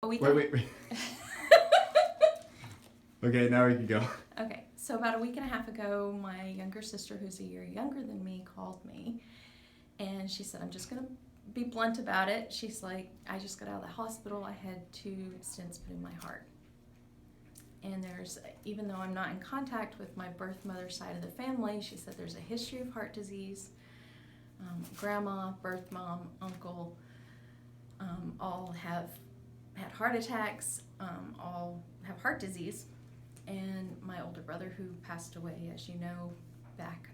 week. Wait. Okay, now we can go. Okay, so about a week and a half ago, my younger sister, who's a year younger than me, called me, and she said, I'm just going to be blunt about it. She's like, I just got out of the hospital. I had 2 stents put in my heart. And even though I'm not in contact with my birth mother side of the family, she said there's a history of heart disease. Grandma, birth mom, uncle, all have had heart attacks, all have heart disease. And my older brother, who passed away, as you know, back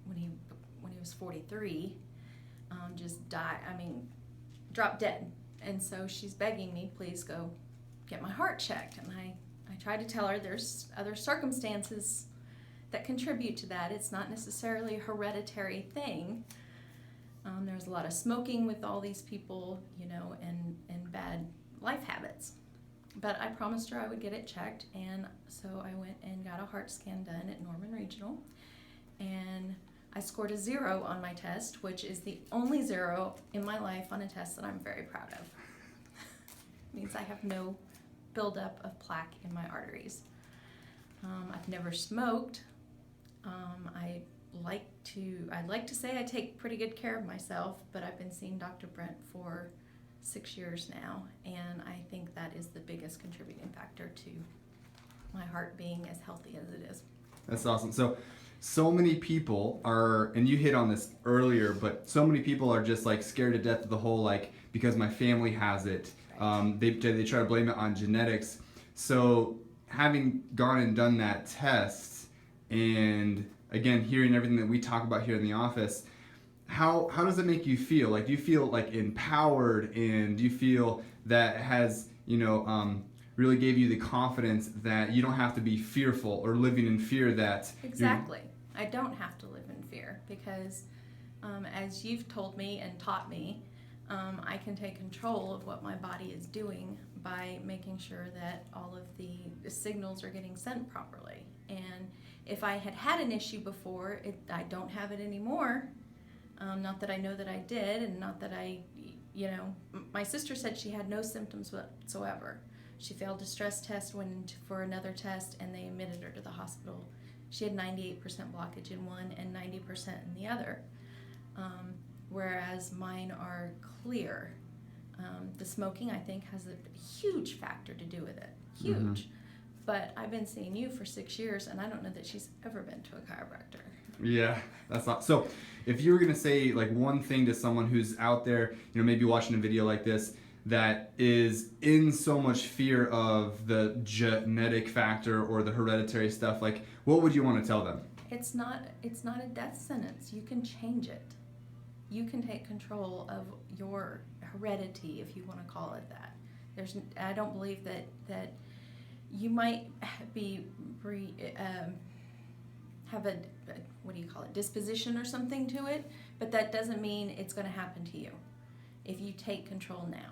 when he was 43, just died. Dropped dead. And so she's begging me, please go get my heart checked. And I tried to tell her there's other circumstances that contribute to that. It's not necessarily a hereditary thing. There's a lot of smoking with all these people, and bad life habits. But I promised her I would get it checked, and so I went and got a heart scan done at Norman Regional, and I scored a 0 on my test, which is the only 0 in my life on a test that I'm very proud of. It means I have no buildup of plaque in my arteries. I've never smoked. I'd like to say I take pretty good care of myself, but I've been seeing Dr. Brent for 6 years now, and I think that is the biggest contributing factor to my heart being as healthy as it is. That's awesome. So many people are, and you hit on this earlier, but so many people are just like scared to death of the whole, like, because my family has it. They try to blame it on genetics. So having gone and done that test, and again, hearing everything that we talk about here in the office, how does it make you feel? Like, do you feel like empowered, and do you feel that has, really gave you the confidence that you don't have to be fearful or living in fear that... Exactly. I don't have to live in fear because, as you've told me and taught me, I can take control of what my body is doing by making sure that all of the signals are getting sent properly. And if I had an issue before, I don't have it anymore. Not that I know that I did, and not that my sister said she had no symptoms whatsoever. She failed a stress test, went in for another test, and they admitted her to the hospital. She had 98% blockage in one and 90% in the other, whereas mine are clear. The smoking, I think, has a huge factor to do with it. Huge. Mm-hmm. But I've been seeing you for 6 years, and I don't know that she's ever been to a chiropractor. Yeah, that's not... So if you were going to say like one thing to someone who's out there, maybe watching a video like this, that is in so much fear of the genetic factor or the hereditary stuff, like, what would you want to tell them? It's not a death sentence. You can change it. You can take control of your heredity, if you want to call it that. I don't believe that you might have a disposition or something to it, but that doesn't mean it's going to happen to you if you take control now.